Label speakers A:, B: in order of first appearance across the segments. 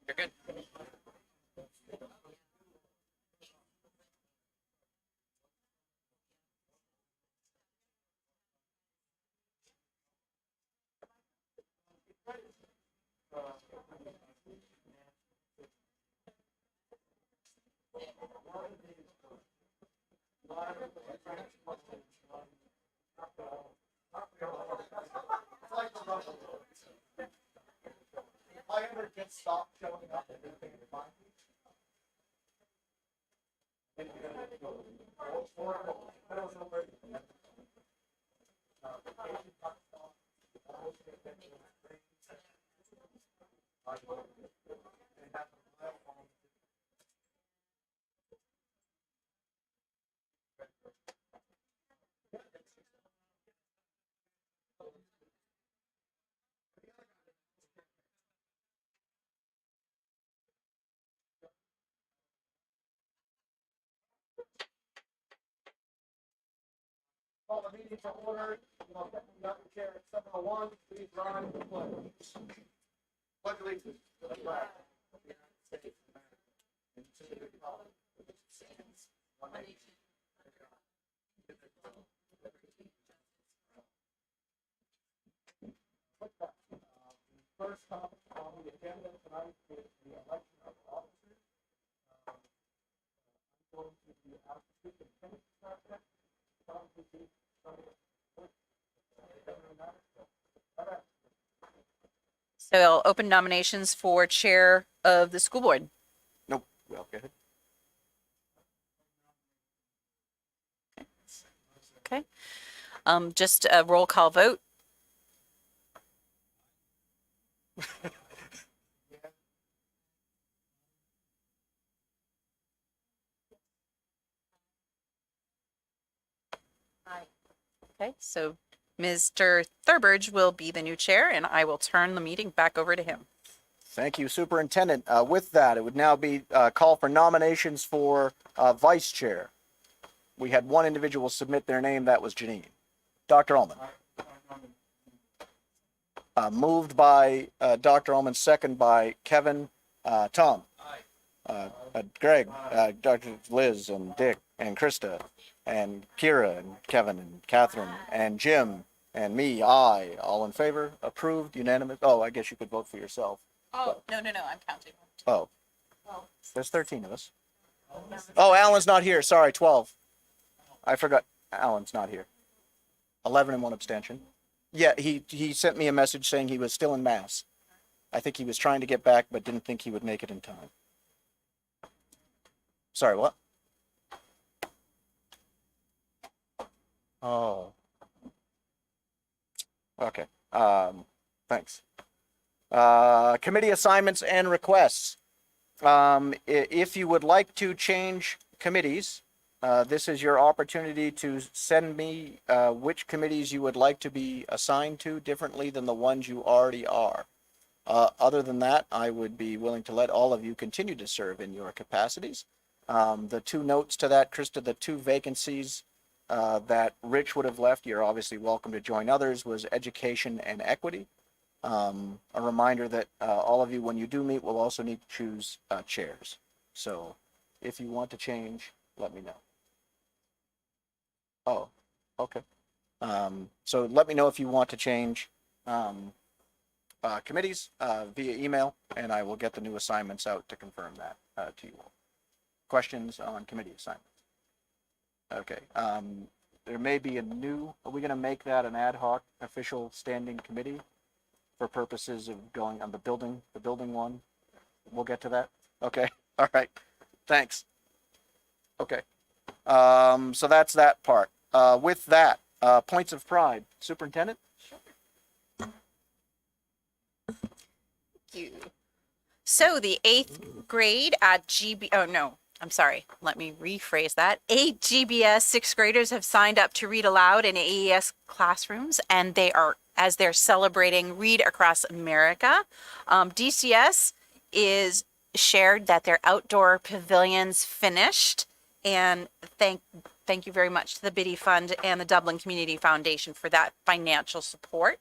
A: You're good.
B: If I ever get stopped showing up, everything is fine. Call the meeting to order. Got the chair at 7:01. Please rise for the pledge. Pledge allegiance to the flag of the United States of America and to the republic which stands one nation under God, indivisible, with liberty and justice for all. With that, the first topic on the agenda tonight is the election of officers. I'm going to be out to speak in Kenneth project.
C: So I'll open nominations for chair of the school board.
B: Nope. Well, go ahead.
C: Okay. Just a roll call vote. Okay, so Mr. Thurbridge will be the new chair, and I will turn the meeting back over to him.
B: Thank you, Superintendent. With that, it would now be call for nominations for vice chair. We had one individual submit their name. That was Janine. Dr. Ullman. Moved by Dr. Ullman, second by Kevin. Tom. Greg. Dr. Liz and Dick and Krista and Kira and Kevin and Catherine and Jim and me. Aye. All in favor? Approved? Unanimous? Oh, I guess you could vote for yourself.
C: Oh, no, I'm counting.
B: Oh. There's 13 of us. Oh, Alan's not here. Sorry, 12. I forgot. Alan's not here. 11 and 1 abstention. Yeah, he sent me a message saying he was still in Mass. I think he was trying to get back, but didn't think he would make it in time. Sorry, what? Oh. Okay. Thanks. Committee assignments and requests. If you would like to change committees, this is your opportunity to send me which committees you would like to be assigned to differently than the ones you already are. Other than that, I would be willing to let all of you continue to serve in your capacities. The two notes to that, Krista, the two vacancies that Rich would have left, you're obviously welcome to join others, was education and equity. A reminder that all of you, when you do meet, will also need to choose chairs. So if you want to change, let me know. Oh, okay. So let me know if you want to change committees via email, and I will get the new assignments out to confirm that to you all. Questions on committee assignments? Okay. There may be a new, are we going to make that an ad hoc official standing committee for purposes of going on the building one? We'll get to that. Okay. All right. Thanks. Okay. So that's that part. With that, points of pride. Superintendent?
C: Thank you. So the 8th grade at let me rephrase that. 8 GBS 6th graders have signed up to read aloud in AES classrooms, and they're celebrating Read Across America. DCS is shared that their outdoor pavilions finished, and thank you very much to the Biddy Fund and the Dublin Community Foundation for that financial support.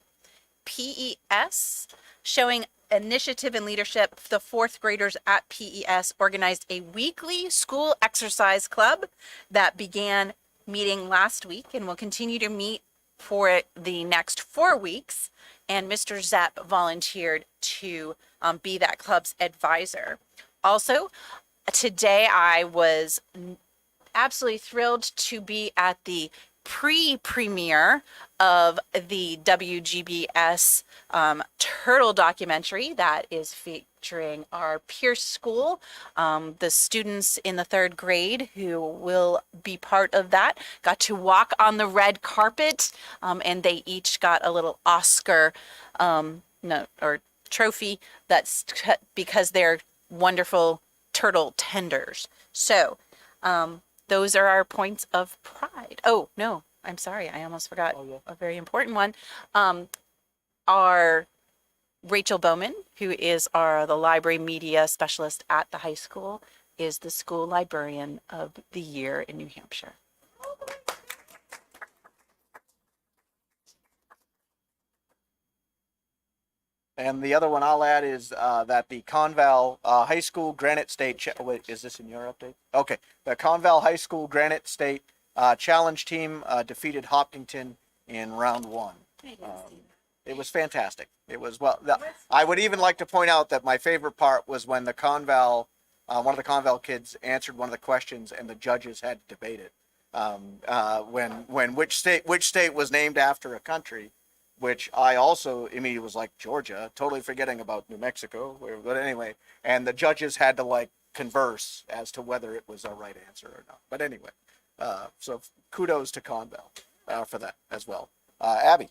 C: PES showing initiative and leadership, the fourth graders at PES organized a weekly school exercise club that began meeting last week and will continue to meet for the next 4 weeks. And Mr. Zepp volunteered to be that club's advisor. Also, today I was absolutely thrilled to be at the pre-premiere of the WGBS turtle documentary that is featuring our Pierce School. The students in the third grade who will be part of that got to walk on the red carpet, and they each got a little Oscar or trophy that's because they're wonderful turtle tenders. So those are our points of pride. Oh, no, I'm sorry. I almost forgot a very important one. Our Rachel Bowman, who is the library media specialist at the high school, is the school librarian of the year in New Hampshire.
B: And the other one I'll add is that the Conval High School Granite State. Wait, is this in your update? Okay. The Conval High School Granite State Challenge team defeated Hopkinton in round 1. It was fantastic. It was I would even like to point out that my favorite part was when the Conval, one of the Conval kids answered one of the questions and the judges had to debate it. When which state was named after a country. Which I also immediately was like, Georgia, totally forgetting about New Mexico. But anyway, and the judges had to converse as to whether it was a right answer or not. But anyway, so kudos to Conval for that as well. Abby.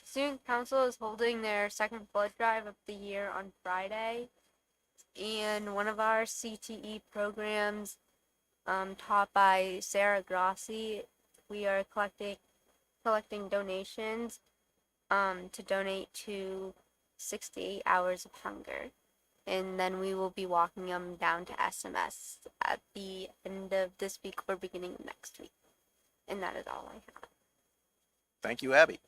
A: Student Council is holding their second blood drive of the year on Friday. And one of our CTE programs, taught by Sarah Grassi, we are collecting donations to donate to 68 Hours of Hunger. And then we will be walking them down to SMS at the end of this week or beginning of next week. And that is all I have.
B: Thank you, Abby.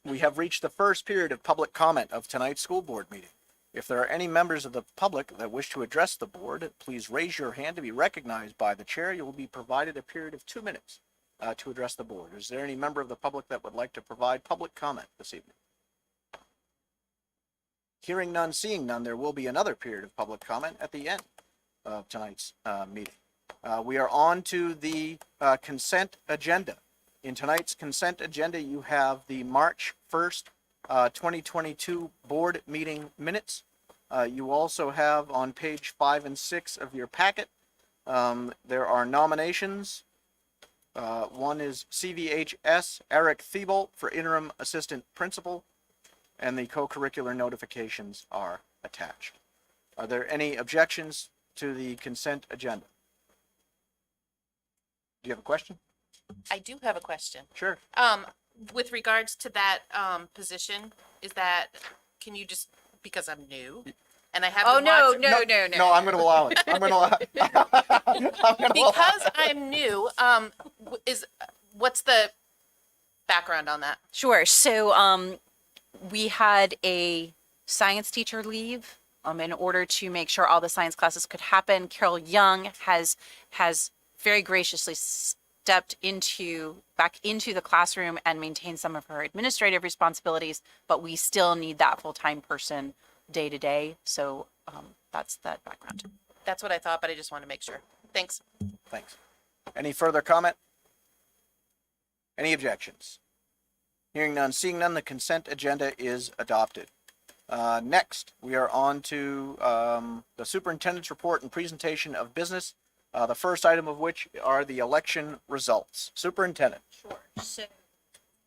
B: We have reached the first period of public comment of tonight's school board meeting. If there are any members of the public that wish to address the board, please raise your hand to be recognized by the chair. You will be provided a period of 2 minutes to address the board. Is there any member of the public that would like to provide public comment this evening? Hearing none, seeing none, there will be another period of public comment at the end of tonight's meeting. We are on to the consent agenda. In tonight's consent agenda, you have the March 1st, 2022 board meeting minutes. You also have on page 5 and 6 of your packet, there are nominations. One is CVHS Eric Thibault for interim assistant principal, and the co-curricular notifications are attached. Are there any objections to the consent agenda? Do you have a question?
D: I do have a question.
B: Sure.
D: With regards to that position, can you just, because I'm new and I have
C: Oh,
D: to
C: no,
D: watch-
C: no.
B: No, I'm going to allow it. I'm going to allow it.
D: Because I'm new, what's the background on that?
C: Sure. So we had a science teacher leave in order to make sure all the science classes could happen. Carol Young has very graciously stepped back into the classroom and maintained some of her administrative responsibilities, but we still need that full-time person day to day. So that's that background.
D: That's what I thought, but I just want to make sure. Thanks.
B: Thanks. Any further comment? Any objections? Hearing none, seeing none, the consent agenda is adopted. Next, we are on to the superintendent's report and presentation of business. The first item of which are the election results. Superintendent.
C: Sure. So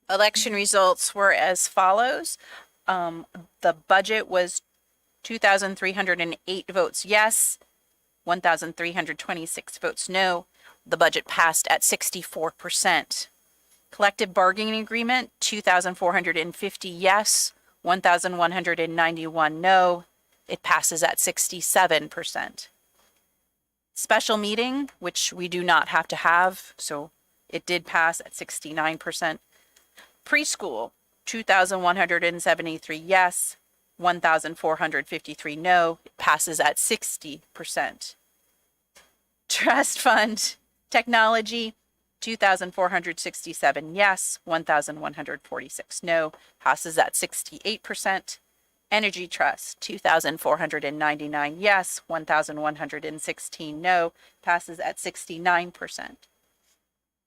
C: election results were as follows. The budget was 2,308 votes yes, 1,326 votes no. The budget passed at 64%. Collective bargaining agreement, 2,450 yes, 1,191 no. It passes at 67%. Special meeting, which we do not have to have, so It did pass at 69%. Preschool, 2,173 yes, 1,453 no. It passes at 60%. Trust fund technology, 2,467 yes, 1,146 no. Passes at 68%. Energy Trust, 2,499 yes, 1,116 no, passes at 69%.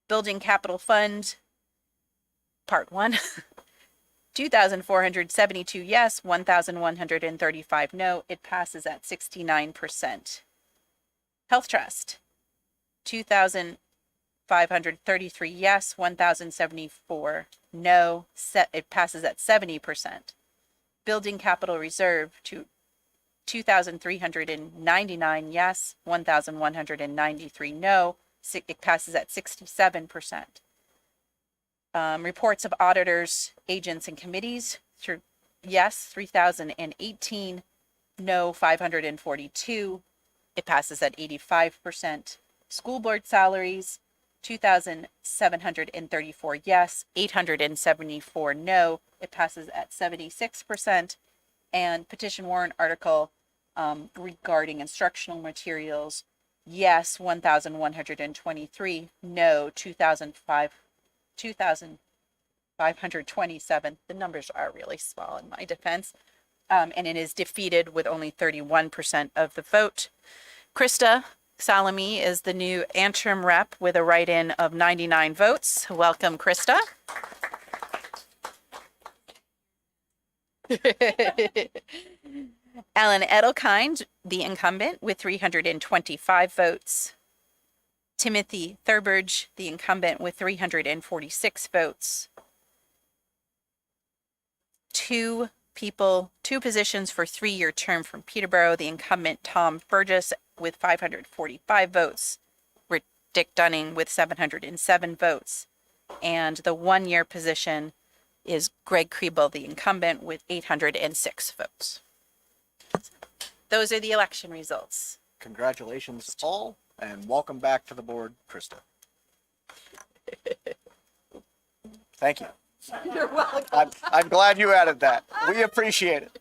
C: Building Capital Fund, Part 1, 2,472 yes, 1,135 no, it passes at 69%. Health Trust, 2,533 yes, 1,074 no, it passes at 70%. Building Capital Reserve, 2,399 yes, 1,193 no. It passes at 67%. Reports of auditors, agents, and committees, yes, 3,018, no, 542. It passes at 85%. School board salaries, 2,734 yes, 874 no. It passes at 76%. And petition warrant article regarding instructional materials, yes, 1,123, no, 2,527. The numbers are really small in my defense. And it is defeated with only 31% of the vote. Krista Salami is the new Antrim rep with a write-in of 99 votes. Welcome, Krista. Alan Edelkind, the incumbent, with 325 votes. Timothy Thurberge, the incumbent, with 346 votes. Two positions for 3-year term from Peterborough, the incumbent Tom Burgess with 545 votes, Dick Dunning with 707 votes, and the 1-year position is Greg Kriebel, the incumbent, with 806 votes. Those are the election results.
B: Congratulations all, and welcome back to the board, Krista. Thank you.
C: You're welcome.
B: I'm glad you added that. We appreciate it.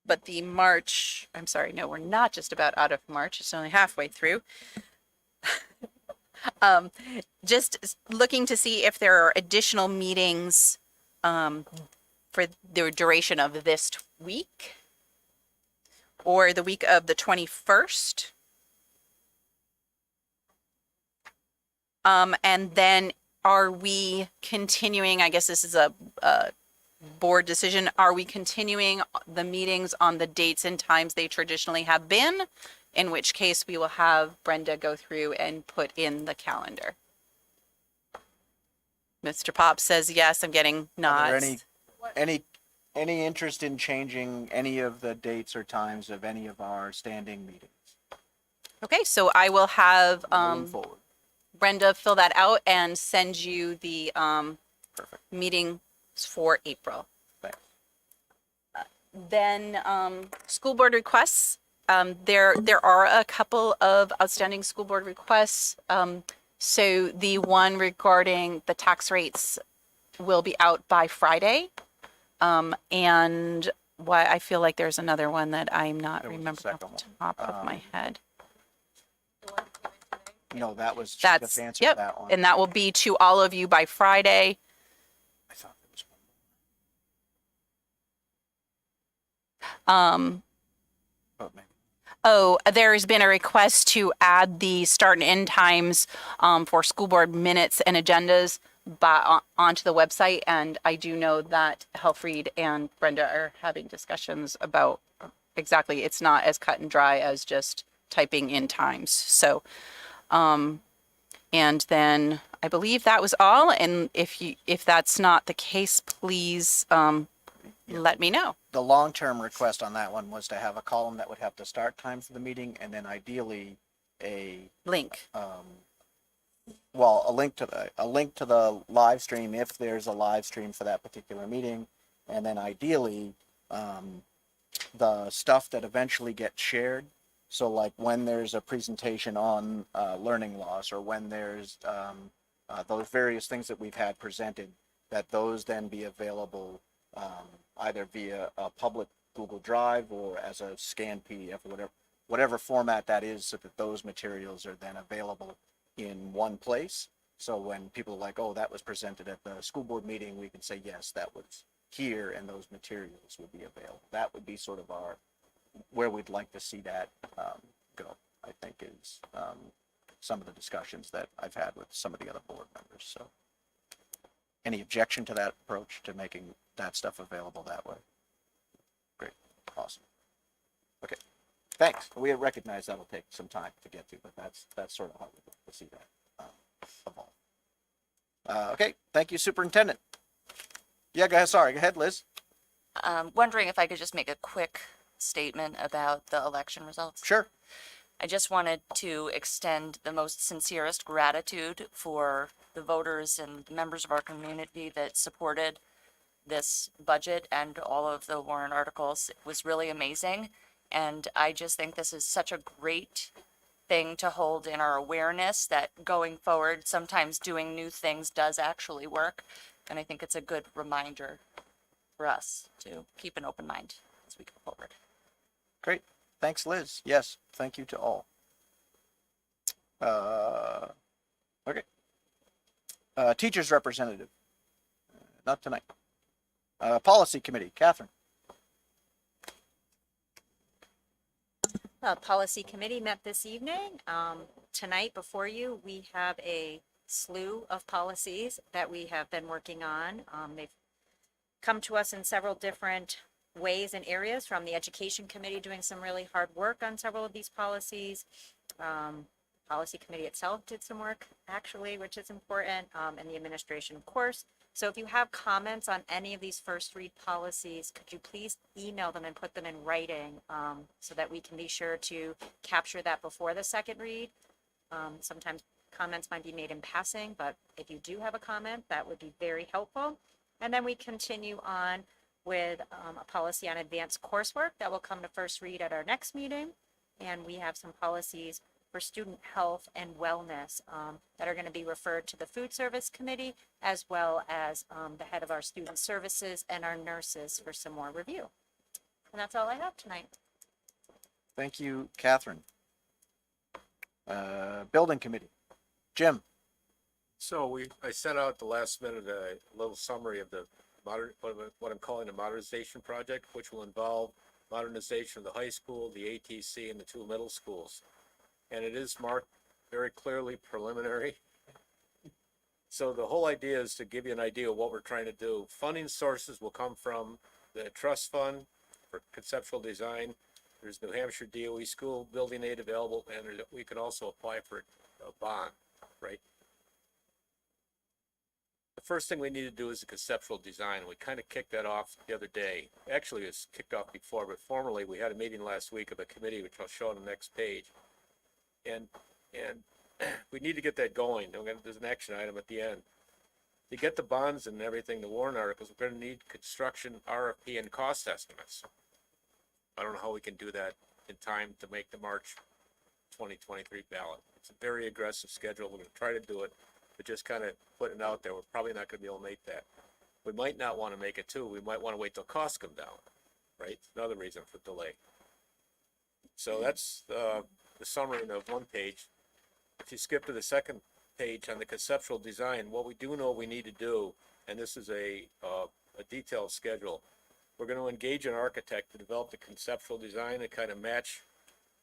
C: But the March, I'm sorry, no, we're not just about out of March. It's only halfway through. Just looking to see if there are additional meetings for the duration of this week or the week of the 21st. And then are we continuing, I guess this is a board decision, are we continuing the meetings on the dates and times they traditionally have been? In which case we will have Brenda go through and put in the calendar. Mr. Pop says yes, I'm getting
B: Are
C: nods.
B: there any interest in changing any of the dates or times of any of our standing meetings?
C: Okay, so I will have
B: Moving forward.
C: Brenda fill that out and send you the
B: Perfect.
C: meeting for April.
B: Thanks.
C: Then school board requests. There are a couple of outstanding school board requests. So the one regarding the tax rates will be out by Friday. And why I feel like there's another one that I'm not
B: There was a
C: remembering off
B: second
C: the top of my head.
B: No, that was
C: That's,
B: the answer
C: yep.
B: to that one.
C: And that will be to all of you by Friday.
B: I thought there was one. But maybe.
C: Oh, there has been a request to add the start and end times for school board minutes and agendas onto the website. And I do know that Helfried and Brenda are having discussions about exactly, it's not as cut and dry as just typing in times. So, and then I believe that was all. And if that's not the case, please let me know.
B: The long-term request on that one was to have a column that would have the start time for the meeting and then ideally a
C: Link.
B: well, a link to the live stream if there's a live stream for that particular meeting, and then ideally, the stuff that eventually gets shared. So like when there's a presentation on learning loss, or when there's those various things that we've had presented, that those then be available either via a public Google Drive or as a scanned PDF, or whatever format that is, so that those materials are then available in one place. So when people are like, oh, that was presented at the school board meeting, we can say, yes, that was here, and those materials would be available. That would be sort of where we'd like to see that go, I think, is some of the discussions that I've had with some of the other board members. So any objection to that approach, to making that stuff available that way? Great. Awesome. Okay. Thanks. We recognize that'll take some time to get to, but that's sort of how we'd like to see that evolve. Okay. Thank you, Superintendent. Yeah, go ahead. Sorry. Go ahead, Liz.
E: Wondering if I could just make a quick statement about the election results.
B: Sure.
E: I just wanted to extend the most sincerest gratitude for the voters and members of our community that supported this budget and all of the warrant articles. It was really amazing. And I just think this is such a great thing to hold in our awareness that going forward, sometimes doing new things does actually work. And I think it's a good reminder for us to keep an open mind as we go forward.
B: Great. Thanks, Liz. Yes, thank you to all. Okay. Teachers representative. Not tonight. Policy committee, Catherine.
C: Policy Committee met this evening. Tonight before you, we have a slew of policies that we have been working on. They've come to us in several different ways and areas, from the Education Committee doing some really hard work on several of these policies. Policy Committee itself did some work, actually, which is important, and the administration, of course. So if you have comments on any of these first read policies, could you please email them and put them in writing, so that we can be sure to capture that before the second read? Sometimes comments might be made in passing, but if you do have a comment, that would be very helpful. And then we continue on with a policy on advanced coursework that will come to first read at our next meeting. And we have some policies for student health and wellness that are going to be referred to the Food Service Committee, as well as the head of our student services and our nurses for some more review. And that's all I have tonight.
B: Thank you, Catherine. Building committee, Jim.
F: So I sent out the last minute a little summary of the what I'm calling a modernization project, which will involve modernization of the high school, the ATC, and the 2 middle schools. And it is marked very clearly preliminary. So the whole idea is to give you an idea of what we're trying to do. Funding sources will come from the trust fund for conceptual design. There's New Hampshire DOE school building aid available, and we can also apply for a bond, right? The first thing we need to do is the conceptual design. We kind of kicked that off the other day. Actually, it was kicked off before, but formally, we had a meeting last week of a committee, which I'll show on the next page. And we need to get that going. There's an action item at the end. To get the bonds and everything, the warrant articles, we're going to need construction RFP and cost estimates. I don't know how we can do that in time to make the March 2023 ballot. It's a very aggressive schedule. We're going to try to do it, but just kind of putting it out there, we're probably not going to be able to make that. We might not want to make it too. We might want to wait till costs come down, right? Another reason for delay. So that's the summary of one page. If you skip to the second page on the conceptual design, what we do know we need to do, and this is a detailed schedule, we're going to engage an architect to develop the conceptual design and kind of match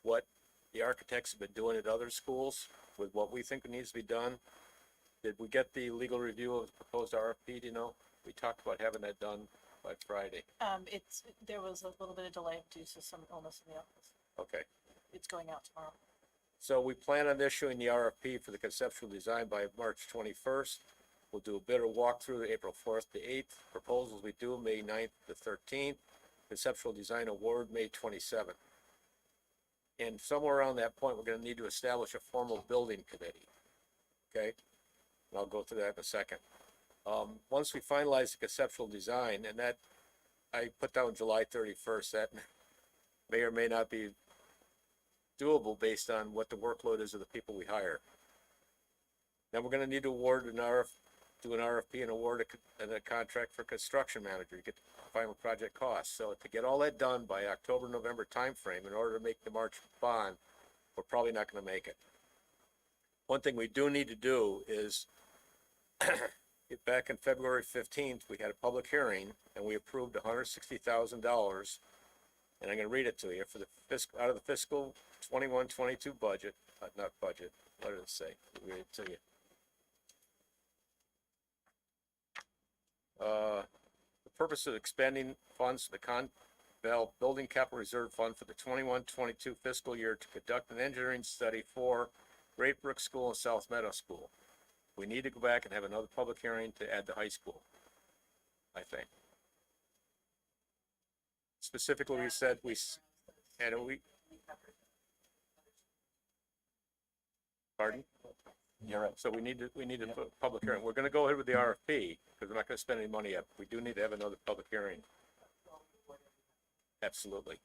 F: what the architects have been doing at other schools with what we think needs to be done. Did we get the legal review of the proposed RFP? Do you know? We talked about having that done by Friday.
G: There was a little bit of delay due to some illness in the office.
F: Okay.
G: It's going out tomorrow.
F: So we plan on issuing the RFP for the conceptual design by March 21st. We'll do a bidder walkthrough April 4th to 8th. Proposals we do May 9th to 13th. Conceptual design award May 27th. And somewhere around that point, we're going to need to establish a formal building committee. okay? And I'll go through that in a second. Once we finalize the conceptual design, and that, I put down July 31st, that may or may not be doable based on what the workload is of the people we hire. Then we're gonna need to award do an RFP and award a contract for construction manager to get the final project costs. So to get all that done by October, November timeframe, in order to make the March bond, we're probably not gonna make it. One thing we do need to do is, back in February 15th, we had a public hearing and we approved $160,000. And I'm gonna read it to you for the out of the fiscal 21-22 budget, not budget, what did it say? I'll read it to you. The purpose of expending funds to the Conval Building Capital Reserve Fund for the 21-22 fiscal year to conduct an engineering study for Great Brook School and South Meadow School. We need to go back and have another public hearing to add the high school, I think. Specifically, we said pardon?
B: You're right.
F: So we need to put a public hearing. We're gonna go ahead with the RFP, because we're not gonna spend any money yet. We do need to have another public hearing. Absolutely.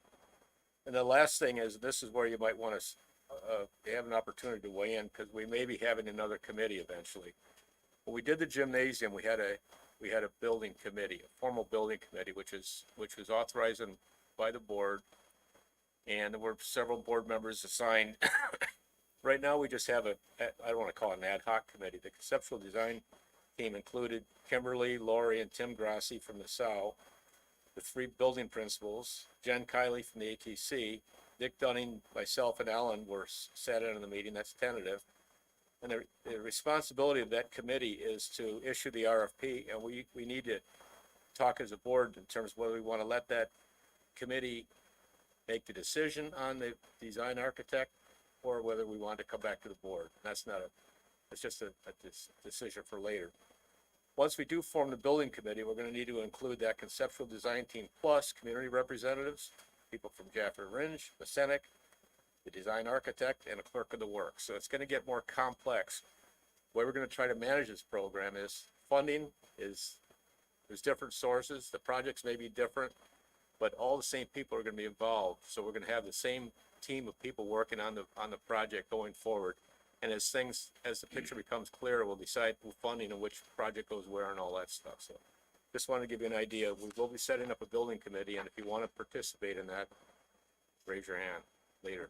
F: And the last thing is, this is where you might want to, have an opportunity to weigh in, because we may be having another committee eventually. When we did the gymnasium, we had a building committee, a formal building committee, which was authorized by the board. And there were several board members assigned. Right now, we just have I don't want to call it an ad hoc committee. The conceptual design team included Kimberly, Lori, and Tim Grassi from the SAU, the three building principals, Jen Kiley from the ATC, Dick Dunning, myself, and Alan sat in on the meeting. That's tentative. And the responsibility of that committee is to issue the RFP, and we need to talk as a board in terms of whether we want to let that committee make the decision on the design architect, or whether we want to come back to the board. That's it's just a decision for later. Once we do form the building committee, we're going to need to include that conceptual design team plus community representatives, people from Jaffrey Ringe, Masenic, the design architect, and a clerk of the works. So it's going to get more complex. The way we're going to try to manage this program is funding there's different sources. The projects may be different, but all the same people are going to be involved. So we're going to have the same team of people working on the project going forward. And as the picture becomes clearer, we'll decide who funding and which project goes where and all that stuff. So just wanted to give you an idea. We will be setting up a building committee, and if you want to participate in that, raise your hand later.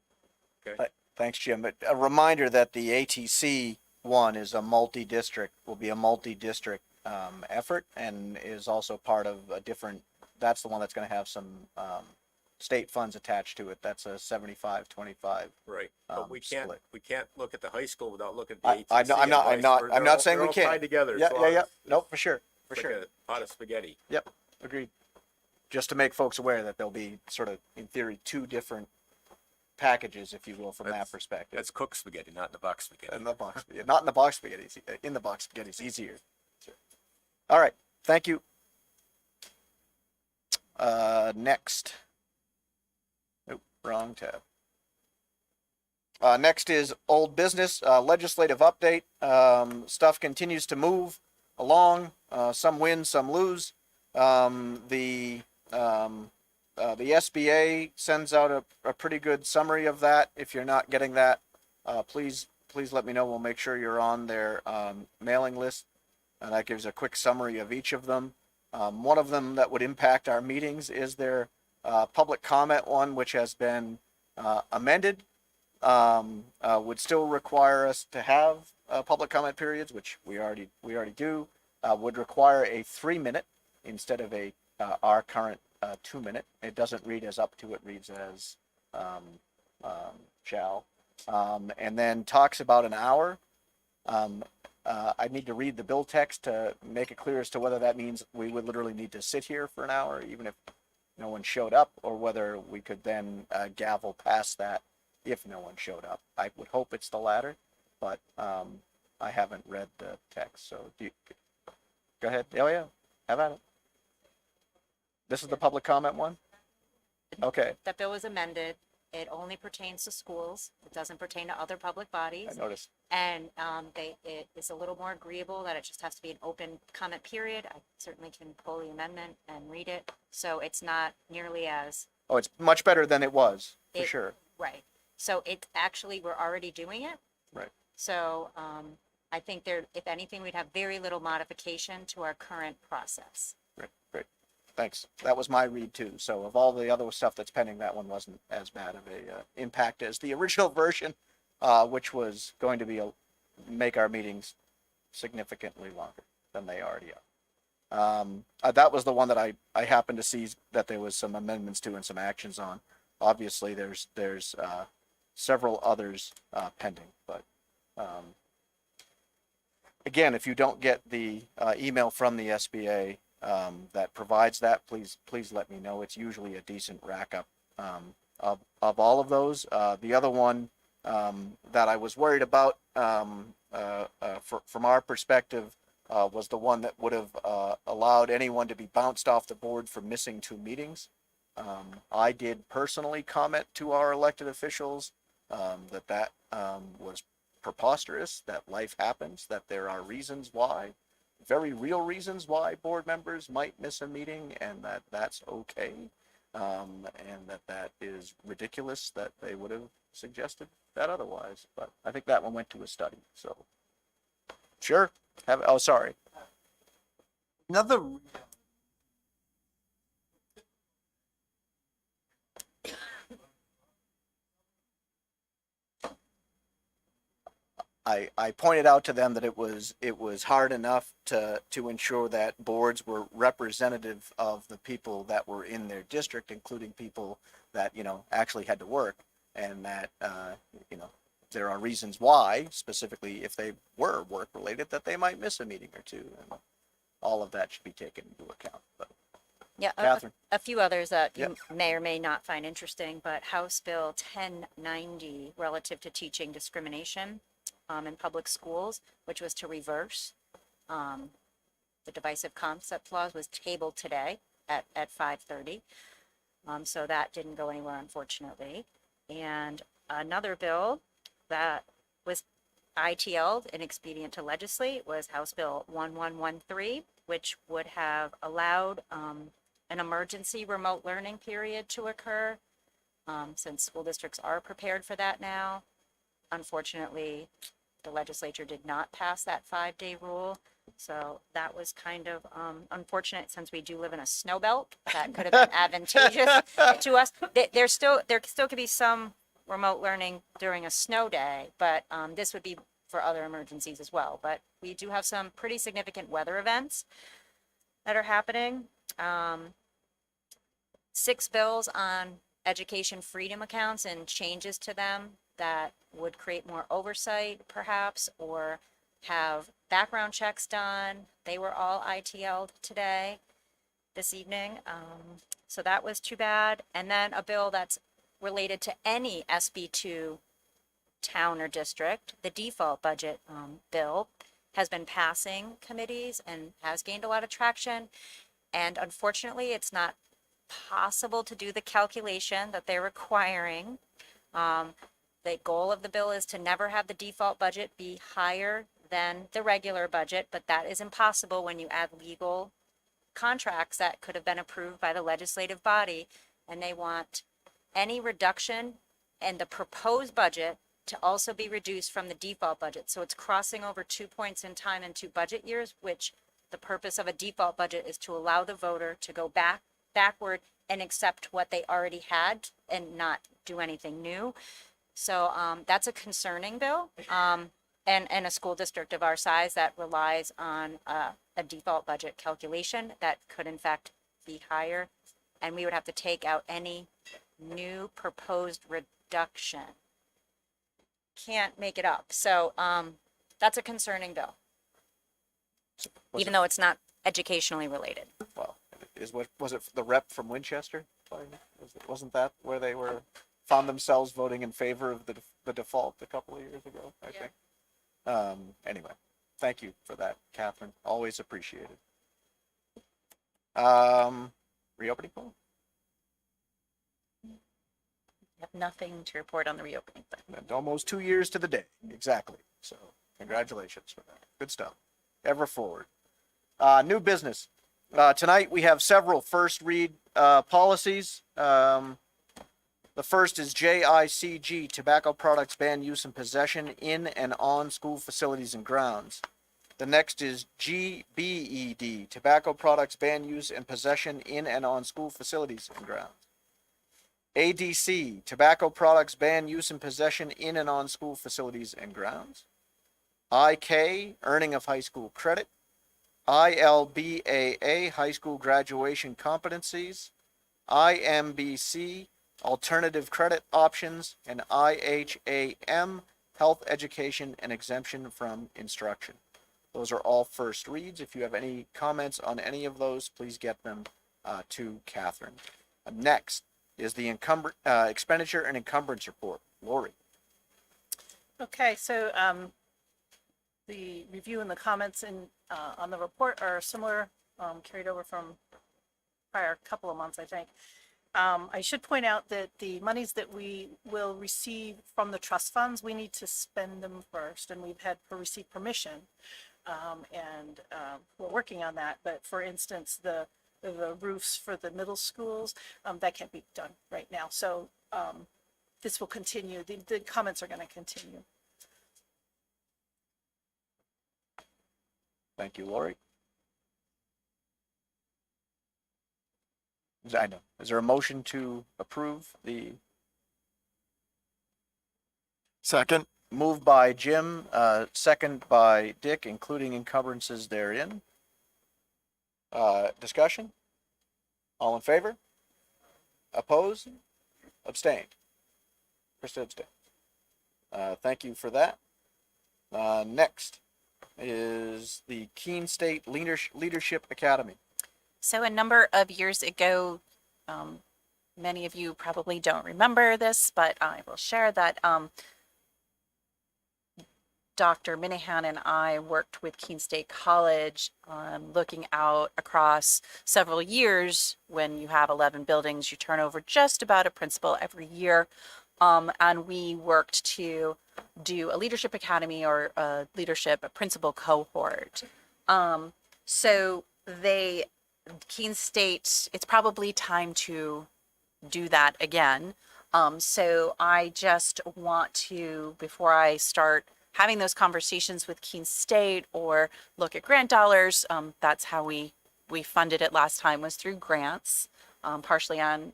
F: Okay?
B: Thanks, Jim. A reminder that the ATC one is will be a multi-district effort, and is also part of a different, that's the one that's going to have some state funds attached to it. That's a 75-25.
F: Right, but we can't
B: split.
F: look at the high school without looking at the ATC.
B: I'm not saying we
F: They're all
B: can't.
F: tied together.
B: Yeah,
F: It's
B: yeah,
F: all-
B: yeah. Nope, for sure, for
F: it's
B: sure.
F: like a pot of spaghetti.
B: Yep, agreed. Just to make folks aware that there'll be sort of, in theory, two different packages, if you will, from that
F: That's-
B: perspective.
F: That's cooked spaghetti, not in the box spaghetti.
B: In the box, not in the box spaghetti. In the box spaghetti is easier. All right, thank you. Next. Nope, wrong tab. Next is old business, legislative update. Stuff continues to move along. Some win, some lose. The SBA sends out a pretty good summary of that. If you're not getting that, please let me know. We'll make sure you're on their mailing list. And that gives a quick summary of each of them. One of them that would impact our meetings is their public comment one, which has been amended. Would still require us to have public comment periods, which we already do. Would require a 3-minute instead of our current 2-minute. It doesn't read as up to, it reads as shall. And then talks about an hour. I need to read the bill text to make it clear as to whether that means we would literally need to sit here for an hour, even if no one showed up, or whether we could then gavel past that if no one showed up. I would hope it's the latter, but I haven't read the text, so go ahead. Oh yeah, have at it. This is the public comment one? Okay,
H: That bill was amended
C: It only pertains to schools. It doesn't pertain to other public bodies.
B: I noticed.
C: And it is a little more agreeable that it just has to be an open comment period. I certainly can pull the amendment and read it. So it's not nearly as,
B: Oh, it's much better than it was, for
C: It-
B: sure.
C: right. So it actually, we're already doing it.
B: Right.
C: So I think there, if anything, we'd have very little modification to our current process.
B: Great, great. Thanks. That was my read too. So of all the other stuff that's pending, that one wasn't as bad of a impact as the original version, which was going to be make our meetings significantly longer than they already are. That was the one that I happened to see that there was some amendments to and some actions on. Obviously, there's several others pending, but again, if you don't get the email from the SBA that provides that, please let me know. It's usually a decent rack up of all of those. The other one that I was worried about from our perspective was the one that would have allowed anyone to be bounced off the board for missing 2 meetings. I did personally comment to our elected officials that was preposterous, that life happens, that there are reasons why, very real reasons why board members might miss a meeting, and that that's okay, and that is ridiculous that they would have suggested that otherwise. But I think that one went to a study, so sure. Sorry.
H: Another
B: I pointed out to them that it was hard enough to ensure that boards were representative of the people that were in their district, including people that, actually had to work, and that, there are reasons why, specifically if they were work related, that they might miss a meeting or two, and all of that should be taken into account. But
C: Yeah,
B: Catherine?
C: a few others that you
B: Yep.
C: may or may not find interesting, but House Bill 1090 relative to teaching discrimination in public schools, which was to reverse the divisive concept clause, was tabled today at 5:30. So that didn't go anywhere, unfortunately. And another bill that was ITL'd and expedient to legislate was House Bill 1113, which would have allowed an emergency remote learning period to occur, since school districts are prepared for that now. Unfortunately, the legislature did not pass that 5-day rule. So that was kind of unfortunate, since we do live in a snow belt. That could have been advantageous to us. There still could be some remote learning during a snow day, but this would be for other emergencies as well. But we do have some pretty significant weather events that are happening. 6 bills on education freedom accounts and changes to them that would create more oversight, perhaps, or have background checks done. They were all ITL'd this evening. So that was too bad. And then a bill that's related to any SB2 town or district, the default budget bill, has been passing committees and has gained a lot of traction. And unfortunately, it's not possible to do the calculation that they're requiring. The goal of the bill is to never have the default budget be higher than the regular budget, but that is impossible when you add legal contracts that could have been approved by the legislative body, and they want any reduction in the proposed budget to also be reduced from the default budget. So it's crossing over 2 points in time in 2 budget years, which the purpose of a default budget is to allow the voter to go backward and accept what they already had and not do anything new. So that's a concerning bill. And a school district of our size that relies on a default budget calculation that could in fact be higher. And we would have to take out any new proposed reduction. Can't make it up. So that's a concerning bill, even though it's not educationally related.
B: Well, was it the rep from Winchester? Wasn't that where they found themselves voting in favor of the default a couple of years ago, I think. Anyway, thank you for that, Catherine. Always appreciated. Reopening poll?
C: have nothing to report on the reopening. But
B: And almost 2 years to the day, exactly. So congratulations for that. Good stuff. Ever forward. New business. Tonight we have several first read policies. The first is JICG, Tobacco Products Ban Use and Possession in and on School Facilities and Grounds. The next is GBED, Tobacco Products Ban Use and Possession in and on School Facilities and Grounds. ADC, Tobacco Products Ban Use and Possession in and on School Facilities and Grounds. IK, Earning of High School Credit. ILBAA, High School Graduation Competencies. IMBC, Alternative Credit Options. And IHAM, Health Education and Exemption from Instruction. Those are all first reads. If you have any comments on any of those, please get them to Catherine. Next is the expenditure and encumbrance report. Lori.
G: Okay, so the review and the comments on the report are similar, carried over from prior couple of months, I think. I should point out that the monies that we will receive from the trust funds, we need to spend them first, and we've had to receive permission. We're working on that. But for instance, the roofs for the middle schools, that can't be done right now. So this will continue. The comments are going to continue.
B: Thank you, Lori. I know. Is there a motion to approve the
H: Second.
B: moved by Jim, second by Dick, including encumbrances therein? Discussion? All in favor? Opposed? Abstained? Krista abstained. Thank you for that. Next is the Keene State Leadership Academy.
C: so a number of years ago, many of you probably don't remember this, but I will share that Dr. Minahan and I worked with Keene State College looking out across several years. When you have 11 buildings, you turn over just about a principal every year. And we worked to do a leadership academy or a principal cohort. So Keene State, it's probably time to do that again. So I just want to, before I start having those conversations with Keene State or look at grant dollars, that's how we funded it last time, was through grants, partially on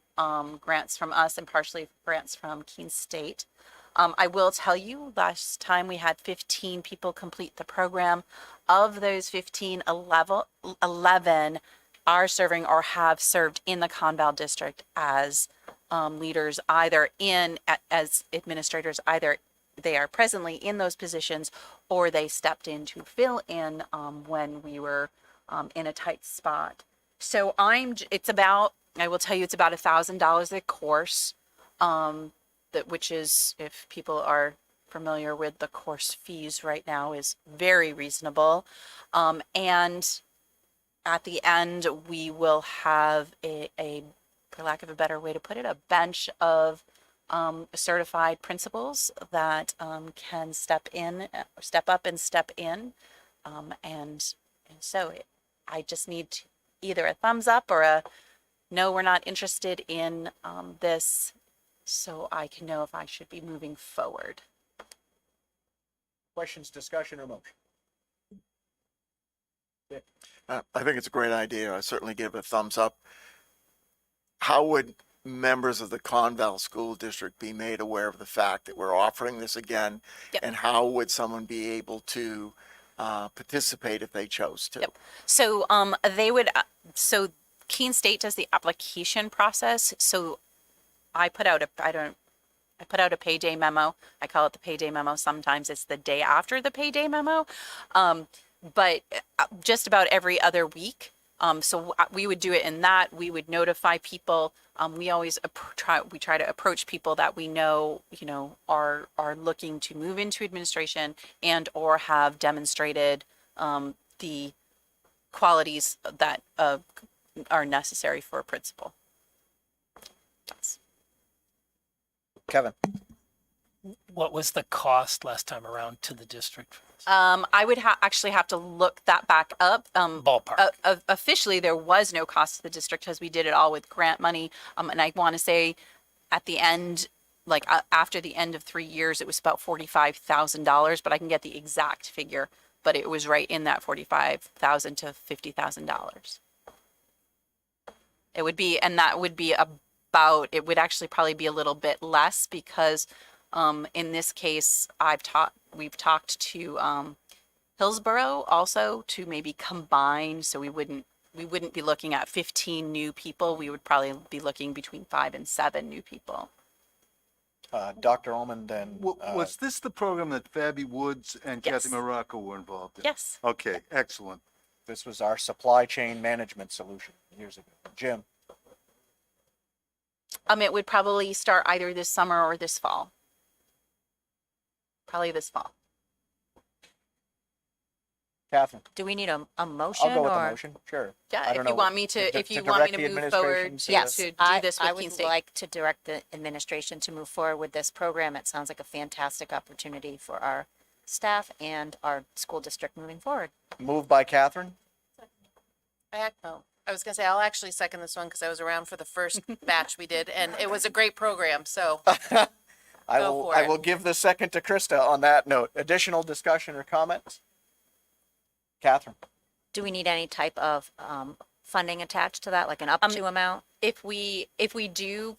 C: grants from us and partially grants from Keene State. I will tell you, last time we had 15 people complete the program. Of those 15, 11 are serving or have served in the Conval District as leaders, either as administrators, either they are presently in those positions or they stepped in to fill in when we were in a tight spot. So I will tell you, it's about $1,000 a course, which is, if people are familiar with the course fees right now, is very reasonable. And at the end, we will have a, for lack of a better way to put it, a bench of certified principals that can step up and step in. And so I just need either a thumbs up or a no, we're not interested in this, so I can know if I should be moving forward.
B: Questions, discussion, or motion?
H: I think it's a great idea. I certainly give it a thumbs up. How would members of the Conval School District be made aware of the fact that we're offering this again?
C: Yep.
H: And how would someone be able to participate if they chose to?
C: Yep. So so Keene State does the application process. So I put out a payday memo. I call it the payday memo. Sometimes it's the day after the payday memo. But just about every other week. So we would do it in that. We would notify people. We always try to approach people that we know, are looking to move into administration and or have demonstrated the qualities that are necessary for a principal.
B: Kevin?
I: What was the cost last time around to the district? for this?
C: I would actually have to look that back up.
I: Ballpark.
C: Officially, there was no cost to the district because we did it all with grant money. And I want to say at the end, like after the end of 3 years, it was about $45,000, but I can get the exact figure. But it was right in that $45,000 to $50,000. It would be, and that would be about, it would actually probably be a little bit less because in this case, we've talked to Hillsborough also to maybe combine, so we wouldn't be looking at 15 new people. We would probably be looking between 5 and 7 new people.
B: Dr. Almond and,
J: Was this the program that Fabi Woods and
C: Yes.
J: Kathy Morocco were involved in?
C: Yes.
J: Okay, excellent.
B: this was our supply chain management solution years ago. Jim?
C: It would probably start either this summer or this fall. Probably this fall.
B: Catherine?
E: Do we need a motion
B: I'll go with the
E: or?
B: motion, sure.
C: Yeah,
B: I
C: if
B: don't
C: you
B: know,
C: want me to,
B: to-
C: if you
B: to
C: want me
B: direct
C: to
B: the
C: move forward
B: administration to-
E: Yes,
C: to do
E: I
C: this with Keene
E: would
C: State.
E: like to direct the administration to move forward with this program. It sounds like a fantastic opportunity for our staff and our school district moving forward.
B: Moved by Catherine,
D: I was gonna say, I'll actually second this one because I was around for the first batch we did, and it was a great program, so.
B: I
D: Go
B: will,
D: for
B: I
D: it.
B: will give the second to Krista on that note. Additional discussion or comments? Catherine?
E: Do we need any type of funding attached to that, like an up to amount?
C: If we do,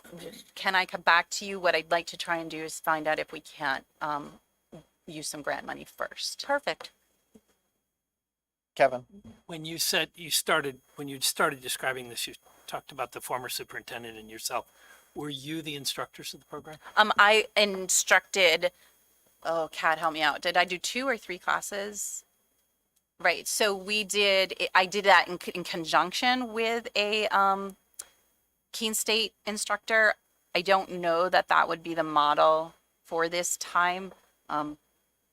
C: can I come back to you? What I'd like to try and do is find out if we can't use some grant money first.
E: Perfect.
B: Kevin?
I: When you started describing this, you talked about the former superintendent and yourself. Were you the instructors of the program?
C: I instructed, oh, Kat, help me out. Did I do 2 or 3 classes? Right. So I did that in conjunction with a Keene State instructor. I don't know that would be the model for this time.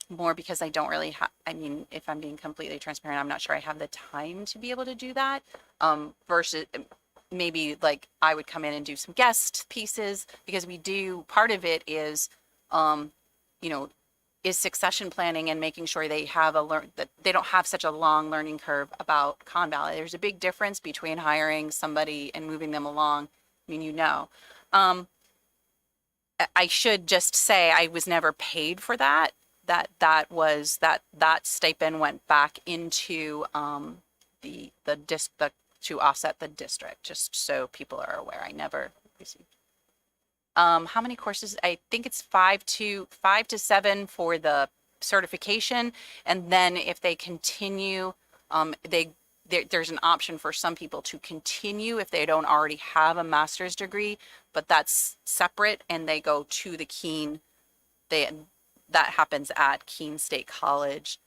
C: More because I don't really have, I mean, if I'm being completely transparent, I'm not sure I have the time to be able to do that. Versus maybe like I would come in and do some guest pieces because part of it is, is succession planning and making sure they have that they don't have such a long learning curve about Conn Valley. There's a big difference between hiring somebody and moving them along. I mean, I should just say I was never paid for that. That stipend went back into to offset the district, just so people are aware. I never received. How many courses? I think it's 5 to 7 for the certification, and then if they continue, there's an option for some people to continue if they don't already have a master's degree, but that's separate, and they go to the Keene. That happens at Keene State College.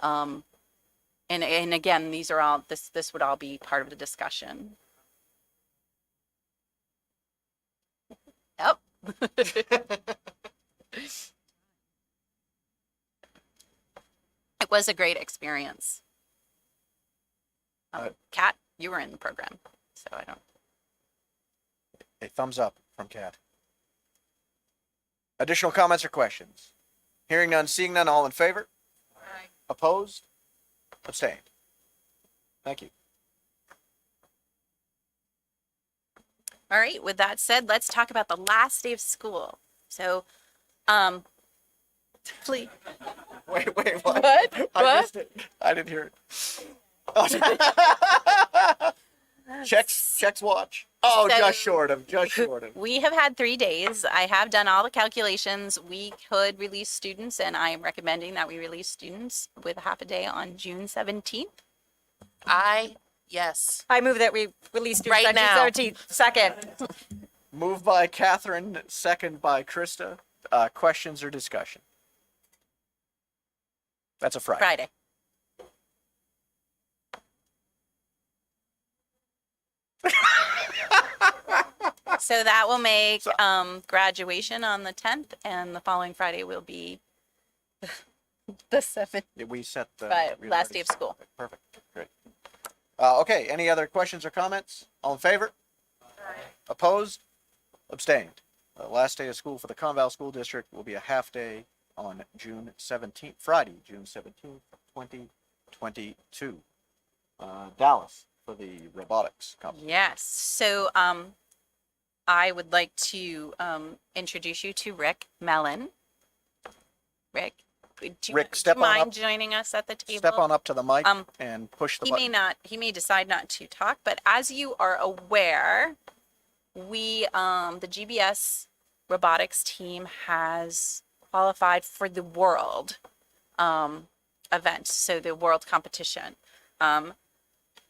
C: And again, these are all, this would all be part of the discussion. Yep. It was a great experience. Kat, you were in the program, so I don't.
B: A thumbs up from Kat. Additional comments or questions? Hearing none, seeing none, all in favor?
D: Aye.
B: Opposed? Abstained. Thank you.
C: All right, with that said, let's talk about the last day of school. So, please.
B: Wait, what?
C: What?
B: I missed it. I didn't hear it. Checks watch. Oh,
C: So-
B: just short of.
C: We have had 3 days. I have done all the calculations. We could release students, and I am recommending that we release students with half a day on June 17th.
D: Yes.
E: I move that we release students
D: Right
E: on June
D: now.
E: 17th. Second.
B: Moved by Catherine, second by Krista. Questions or discussion? That's a Friday.
C: Friday. So that will make graduation on the 10th, and the following Friday will be the 7th.
B: We set the.
C: Right,
B: we
C: last
B: already
C: day of
B: set
C: school.
B: it. Perfect, great. Okay, any other questions or comments? All in favor? Opposed? Abstained? The last day of school for the Conval School District will be a half day on June 17th, Friday, June 17th, 2022. Dallas for the robotics competition.
C: Yes. So I would like to introduce you to Rick Mellon. Rick,
B: Rick,
C: do
B: step
C: you
B: on
C: mind
B: up.
C: joining us at the table?
B: Step on up to the mic
C: Um,
B: and push the
C: He
B: button.
C: he may decide not to talk, but as you are aware, we, the GBS robotics team has qualified for the world, event, so the world competition.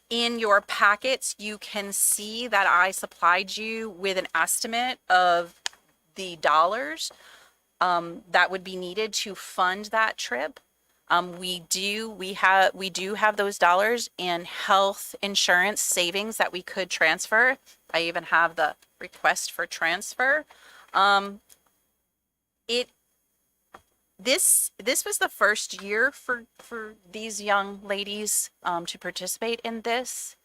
C: In your packets, you can see that I supplied you with an estimate of the dollars, that would be needed to fund that trip. We do have those dollars in health insurance savings that we could transfer. I even have the request for transfer. This was the first year for these young ladies to participate in this.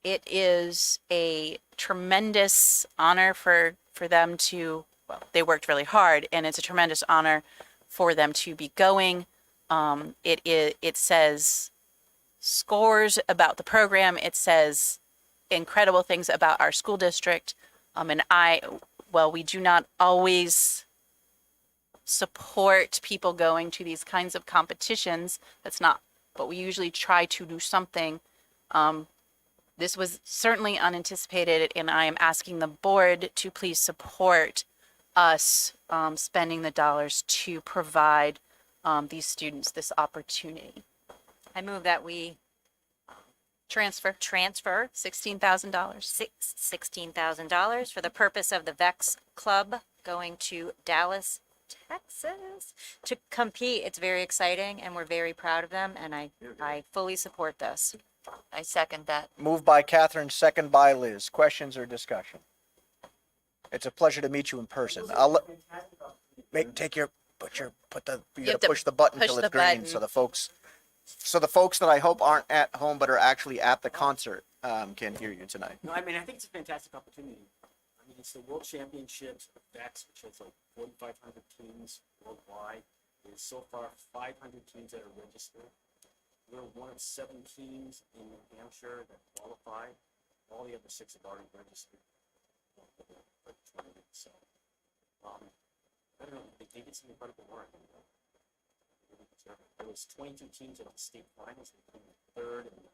C: It is a tremendous honor for them to, well, they worked really hard, and it's a tremendous honor for them to be going. It says scores about the program. It says incredible things about our school district. We do not always support people going to these kinds of competitions. That's not, but we usually try to do something. This was certainly unanticipated, and I am asking the board to please support us spending the dollars to provide these students this opportunity.
K: I move that we
C: Transfer
K: transfer
C: $16,000.
K: $16,000 for the purpose of the VEX Club going to Dallas, Texas to compete. It's very exciting and we're very proud of them, and I fully support this.
E: I second that.
B: Moved by Catherine, second by Liz. Questions or discussion? It's a pleasure to meet you in person. I'll let, you gotta push the button
C: push
B: till
C: the
B: it's green,
C: button.
B: so the folks that I hope aren't at home but are actually at the concert can hear you tonight.
L: No, I mean, I think it's a fantastic opportunity. I mean, it's the World Championships of VEX, which has like 4,500 teams worldwide. There's so far 500 teams that are registered. We're one of 7 teams in New Hampshire that qualified. All the other 6 have already registered for the tournament. So, I don't know, they did some incredible work. There was 22 teams at the state finals. They came in third in the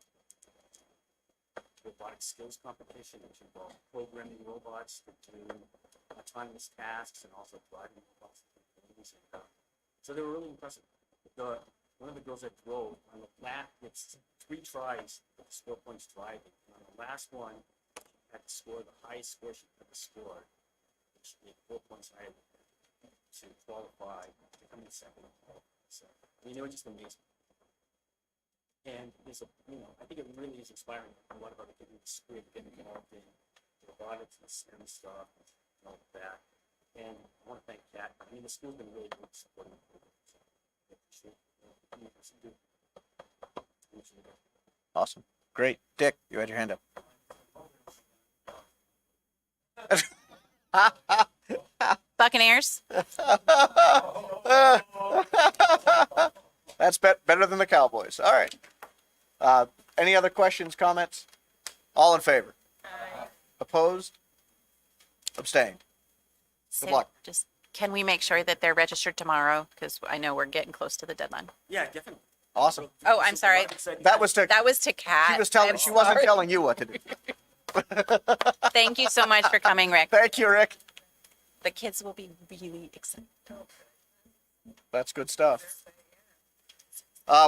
L: robotic skills competition, which involved programming robots to do autonomous tasks and also driving robots. So they were really impressive. One of the girls that drove on the last, it's 3 tries with the score points driving. And on the last one, she had to score the highest score she ever scored. She made 4 points higher to qualify to come in second. So, I mean, they were just amazing. And there's I think it really is inspiring for a lot of other kids in the school to get involved in robotics and STEM stuff and all of that. And I want to thank Kat. I mean, the school's been really good supporting the program. So, I appreciate it.
B: Awesome. Great. Dick, you had your hand up.
C: Buccaneers.
B: That's better than the Cowboys. All right. Any other questions, comments? All in favor? Opposed? Abstained? Good luck.
C: Just, can we make sure that they're registered tomorrow? Because I know we're getting close to the deadline.
L: Yeah, definitely.
B: Awesome.
C: Oh, I'm sorry.
B: That was to,
C: That was to Kat.
B: she was telling,
C: I'm
B: she wasn't
C: sorry.
B: telling you what to do.
C: Thank you so much for coming, Rick.
B: Thank you, Rick.
C: The kids will be really excited.
B: That's good stuff.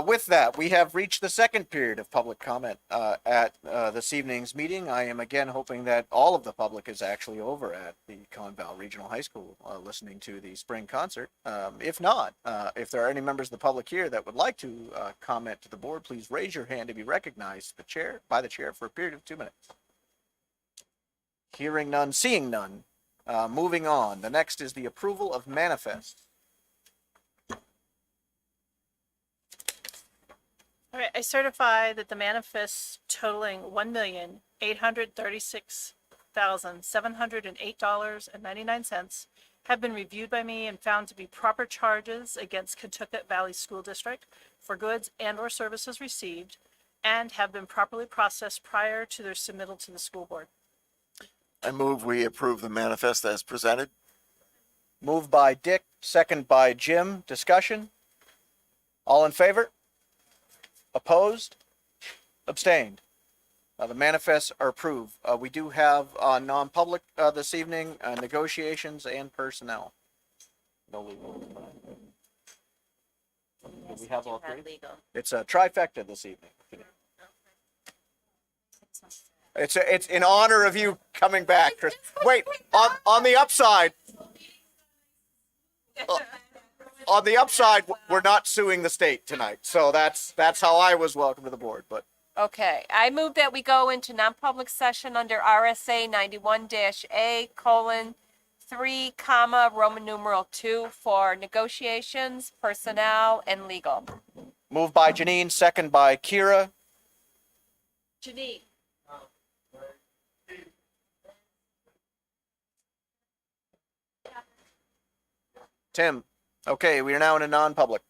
B: With that, we have reached the second period of public comment at this evening's meeting. I am again hoping that all of the public is actually over at the Conval Regional High School listening to the spring concert. If not, if there are any members of the public here that would like to comment to the board, please raise your hand to be recognized by the chair for a period of 2 minutes. Hearing none, seeing none. Moving on. The next is the approval of manifests.
G: All right, I certify that the manifests totaling $1,708.99 have been reviewed by me and found to be proper charges against Kentucket Valley School District for goods and/or services received and have been properly processed prior to their submittal to the school board.
H: I move we approve the manifest as presented.
B: Moved by Dick, second by Jim. Discussion? All in favor? Opposed? Abstained? The manifests are approved. We do have non-public this evening, negotiations and personnel. No legal. Do we have all three? It's a trifecta this evening. It's in honor of you coming back, Chris. Wait, on the upside. On the upside, we're not suing the state tonight, so that's how I was welcome to the board. But
M: Okay, I move that we go into non-public session under RSA 91-A:3, Roman numeral 2 for negotiations, personnel, and legal.
B: moved by Janine, second by Kira.
M: Janine.
B: Tim. Okay, we are now in a non-public.